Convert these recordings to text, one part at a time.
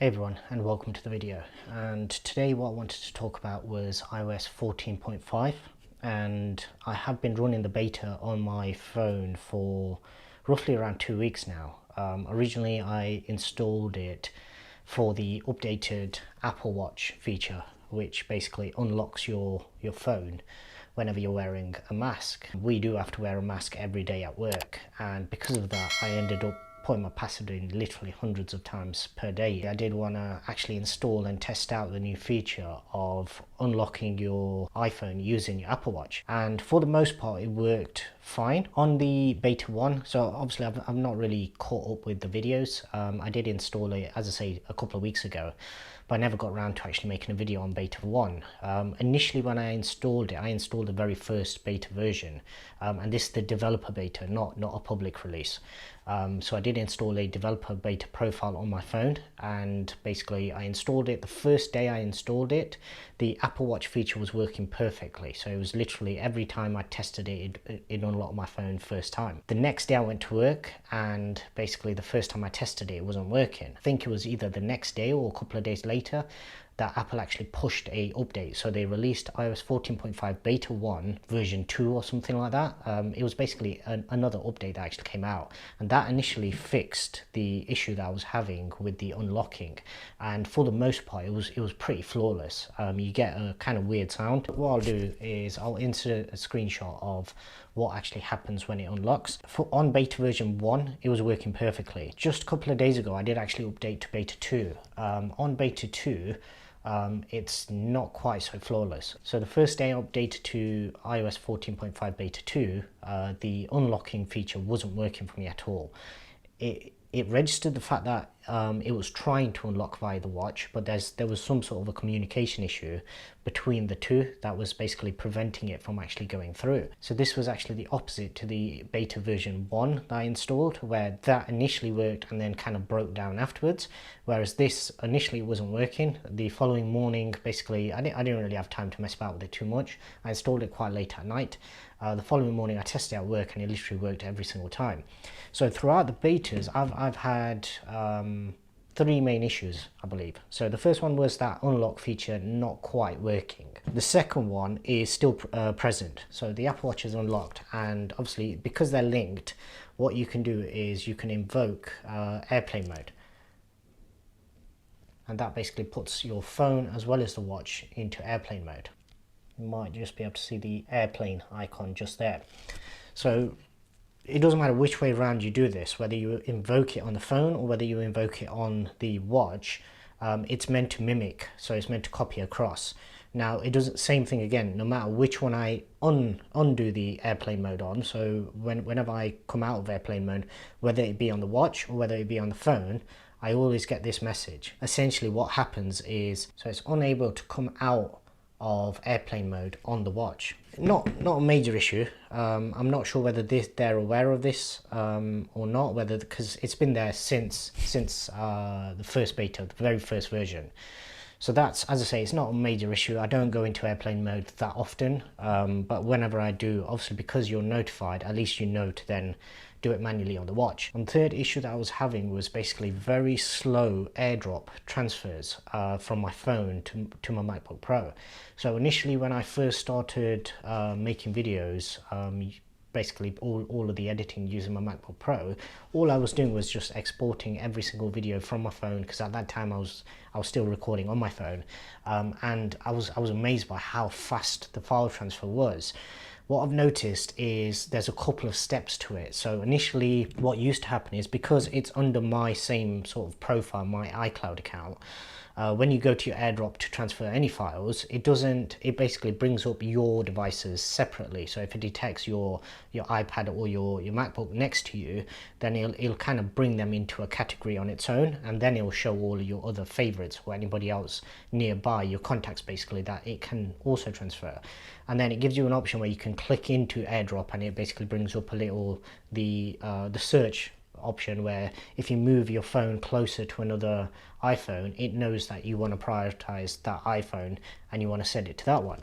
Hey everyone, and welcome to the video. And today what I wanted to talk about was iOS 14.5, and I have been running the beta on my phone for roughly around 2 weeks now. Originally I installed it for the updated Apple Watch feature, which basically unlocks your phone whenever you're wearing a mask. We do have to wear a mask every day at work, and because of that I ended up putting my password in literally hundreds of times per day. I did want to actually install and test out the new feature of unlocking your iPhone using your Apple Watch, and for the most part it worked fine on the beta 1. So obviously I've not really caught up with the videos. I did install it, as I say, a couple of weeks ago, but I never got around to actually making a video on beta 1. Initially when I installed it, I installed the very first beta version, and this is the developer beta, not a public release. So I did install a developer beta profile on my phone, and basically I installed it. The first day I installed it, the Apple Watch feature was working perfectly. So it was literally every time I tested it, it unlocked my phone first time. The next day I went to work, and basically the first time I tested it, it wasn't working. I think it was either the next day or a couple of days later that Apple actually pushed a update. So they released iOS 14.5 beta 1 version 2 or something like that. It was basically another update that actually came out, and that initially fixed the issue that I was having with the unlocking, and for the most part it was pretty flawless. You get a kind of weird sound. What I'll do is I'll insert a screenshot of what actually happens when it unlocks. On beta version 1 it was working perfectly. Just a couple of days ago I did actually update to beta 2. On beta 2 it's not quite so flawless. So the first day I updated to iOS 14.5 beta 2, the unlocking feature wasn't working for me at all. It registered the fact that it was trying to unlock via the watch, but there was some sort of a communication issue between the two that was basically preventing it from actually going through. So this was actually the opposite to the beta version 1 that I installed, where that initially worked and then kind of broke down afterwards, whereas this initially wasn't working. The following morning, basically I didn't really have time to mess about with it too much. I installed it quite late at night. The following morning I tested it at work, and it literally worked every single time. So throughout the betas I've had 3 main issues, I believe. So the first one was that unlock feature not quite working. The second one is still present. So the Apple Watch is unlocked, and obviously because they're linked, what you can do is you can invoke airplane mode, and that basically puts your phone as well as the watch into airplane mode. You might just be able to see the airplane icon just there. So it doesn't matter which way around you do this, whether you invoke it on the phone or whether you invoke it on the watch. It's meant to mimic, so it's meant to copy across. Now it does the same thing again, no matter which one I undo the airplane mode on. So whenever I come out of airplane mode, whether it be on the watch or whether it be on the phone, I always get this message. Essentially what happens is, so it's unable to come out of airplane mode on the watch. Not a major issue. I'm not sure whether they're aware of this or not, whether, because it's been there since the first beta, the very first version. So that's, as I say, it's not a major issue. I don't go into airplane mode that often, but whenever I do, obviously because you're notified, at least you know to then do it manually on the watch. And the third issue that I was having was basically very slow Airdrop transfers from my phone to my MacBook Pro. So initially when I first started making videos, basically all of the editing using my MacBook Pro, all I was doing was just exporting every single video from my phone, because at that time I was still recording on my phone, and I was amazed by how fast the file transfer was. What I've noticed is there's a couple of steps to it. So initially what used to happen is, because it's under my same sort of profile, my iCloud account, when you go to your AirDrop to transfer any files, it basically brings up your devices separately. So if it detects your iPad or your MacBook next to you, then it'll kind of bring them into a category on its own, and then it'll show all of your other favorites or anybody else nearby, your contacts basically, that it can also transfer. And then it gives you an option where you can click into AirDrop, and it basically brings up a little the search option, where if you move your phone closer to another iPhone, it knows that you want to prioritize that iPhone and you want to send it to that one.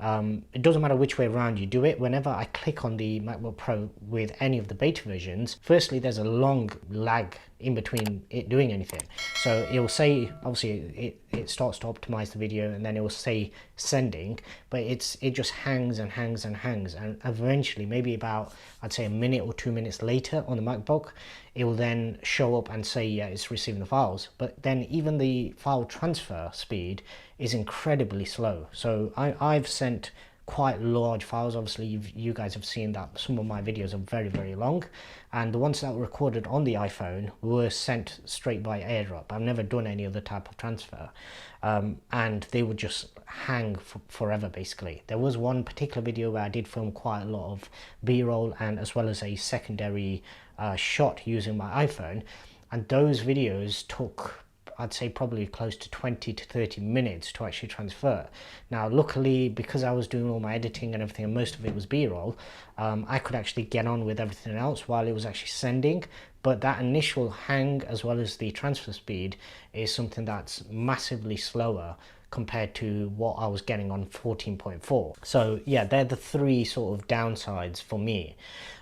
It doesn't matter which way around you do it. Whenever I click on the MacBook Pro with any of the beta versions, firstly there's a long lag in between it doing anything. So it will say, obviously it starts to optimize the video, and then it will say sending, but it just hangs and hangs and hangs, and eventually, maybe about, I'd say, a minute or 2 minutes later on the MacBook, it will then show up and say, yeah, it's receiving the files. But then even the file transfer speed is incredibly slow. So I've sent quite large files. Obviously you guys have seen that some of my videos are very, very long, and the ones that were recorded on the iPhone were sent straight by Airdrop. I've never done any other type of transfer, and they would just hang forever basically. There was one particular video where I did film quite a lot of B-roll and as well as a secondary shot using my iPhone, and those videos took, I'd say, probably close to 20 to 30 minutes to actually transfer. Now, luckily, because I was doing all my editing and everything, and most of it was B-roll, I could actually get on with everything else while it was actually sending. But that initial hang, as well as the transfer speed, is something that's massively slower compared to what I was getting on 14.4. So yeah, they're the three sort of downsides for me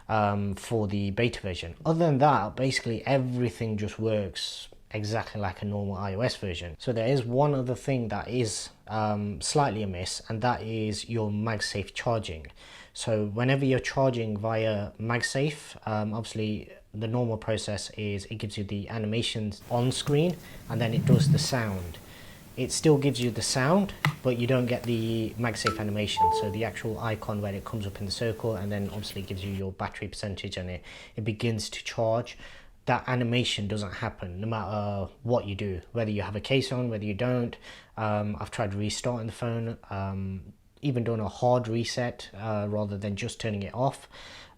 for the beta version. Other than that, basically everything just works exactly like a normal iOS version. So there is one other thing that is slightly amiss, and that is your MagSafe charging. So whenever you're charging via MagSafe, obviously the normal process is it gives you the animations on screen and then it does the sound. It still gives you the sound, but you don't get the MagSafe animation. So the actual icon where it comes up in the circle and then obviously gives you your battery percentage and it begins to charge. That animation doesn't happen no matter what you do, whether you have a case on, whether you don't. I've tried restarting the phone, even done a hard reset rather than just turning it off.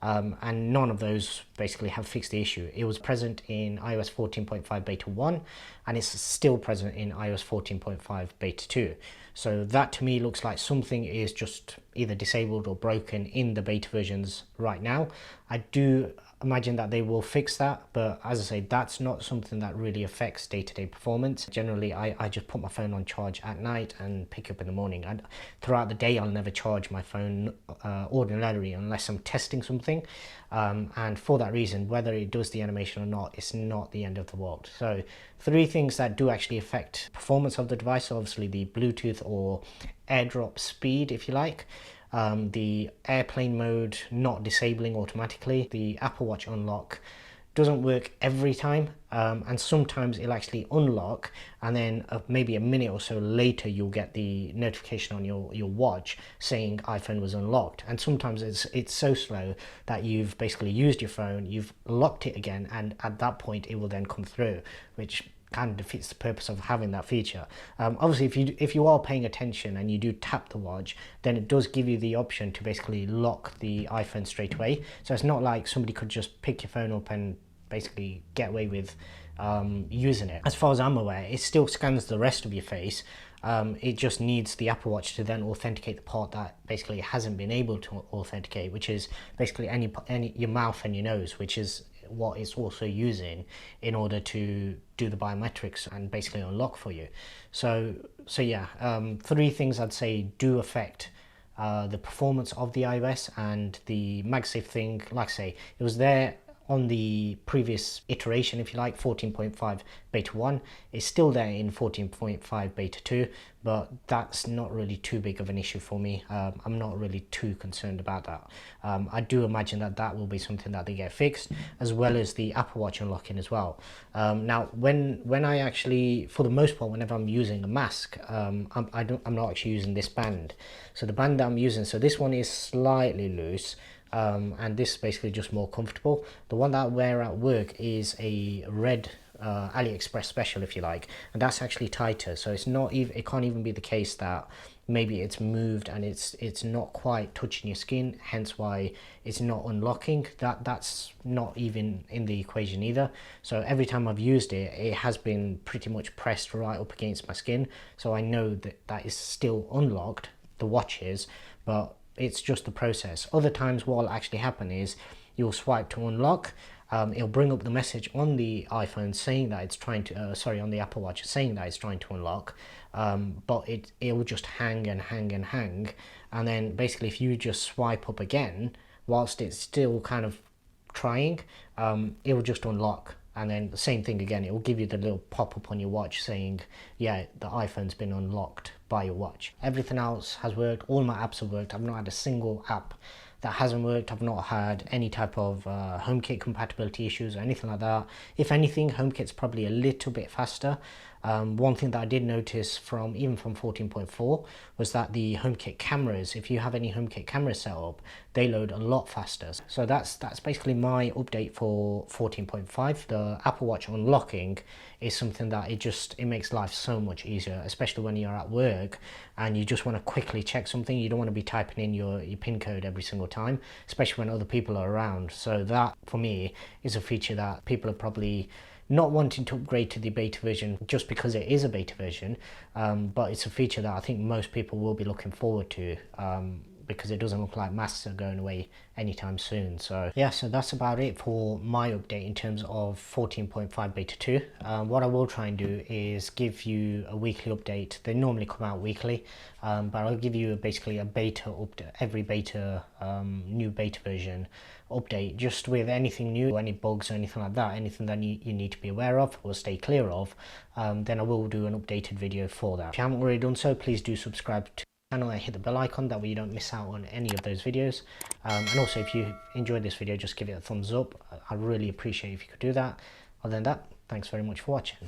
And none of those basically have fixed the issue. It was present in iOS 14.5 beta 1 and it's still present in iOS 14.5 beta 2. So that to me looks like something is just either disabled or broken in the beta versions right now. I do imagine that they will fix that, but as I say, that's not something that really affects day-to-day performance. Generally, I just put my phone on charge at night and pick it up in the morning. Throughout the day, I'll never charge my phone ordinarily unless I'm testing something. And for that reason, whether it does the animation or not, it's not the end of the world. So three things that do actually affect performance of the device: obviously the Bluetooth or AirDrop speed, if you like, the airplane mode not disabling automatically, the Apple Watch unlock doesn't work every time, and sometimes it'll actually unlock and then maybe a minute or so later you'll get the notification on your watch saying iPhone was unlocked, and sometimes it's so slow that you've basically used your phone, you've locked it again, and at that point it will then come through, which kind of defeats the purpose of having that feature. Obviously, if you are paying attention and you do tap the watch, then it does give you the option to basically lock the iPhone straight away. So it's not like somebody could just pick your phone up and basically get away with using it. As far as I'm aware, it still scans the rest of your face. It just needs the Apple Watch to then authenticate the part that basically hasn't been able to authenticate, which is basically your mouth and your nose, which is what it's also using in order to do the biometrics and basically unlock for you. So yeah, three things I'd say do affect the performance of the iOS, and the MagSafe thing, like I say, it was there on the previous iteration, if you like, 14.5 beta 1. It's still there in 14.5 beta 2, but that's not really too big of an issue for me. I'm not really too concerned about that. I do imagine that will be something that they get fixed, as well as the Apple Watch unlocking as well. Now, when I actually, for the most part, whenever I'm using a mask, I'm not actually using this band. So the band that I'm using, so this one is slightly loose, and this is basically just more comfortable. The one that I wear at work is a red AliExpress special, if you like, and that's actually tighter. So it's not even, it can't even be the case that maybe it's moved and it's not quite touching your skin, hence why it's not unlocking. That's not even in the equation either. So every time I've used it, it has been pretty much pressed right up against my skin, so I know that is still unlocked, the watch is, but it's just the process. Other times what will actually happen is you'll swipe to unlock, it'll bring up the message on the iPhone saying that it's trying to, on the Apple Watch saying that it's trying to unlock, but it will just hang and hang and hang, and then basically if you just swipe up again whilst it's still kind of trying, it will just unlock. And then the same thing again, it will give you the little pop-up on your watch saying, yeah, the iPhone's been unlocked by your watch. Everything else has worked, all my apps have worked. I've not had a single app that hasn't worked. I've not had any type of HomeKit compatibility issues or anything like that. If anything, HomeKit's probably a little bit faster. One thing that I did notice from 14.4 was that the HomeKit cameras, if you have any HomeKit cameras set up, they load a lot faster. So that's basically my update for 14.5. The Apple Watch unlocking is something that it makes life so much easier, especially when you're at work and you just want to quickly check something. You don't want to be typing in your PIN code every single time, especially when other people are around. So that for me is a feature that people are probably not wanting to upgrade to the beta version just because it is a beta version, but it's a feature that I think most people will be looking forward to, because it doesn't look like masks are going away anytime soon. So yeah, so that's about it for my update in terms of 14.5 beta 2. What I will try and do is give you a weekly update. They normally come out weekly, but I'll give you basically a beta update, every beta, new beta version update, just with anything new, any bugs or anything like that, anything that you need to be aware of or stay clear of, then I will do an updated video for that. If you haven't already done so, please do subscribe to the channel and hit the bell icon, that way you don't miss out on any of those videos. And also, if you enjoyed this video, just give it a thumbs up. I'd really appreciate if you could do that. Other than that, thanks very much for watching.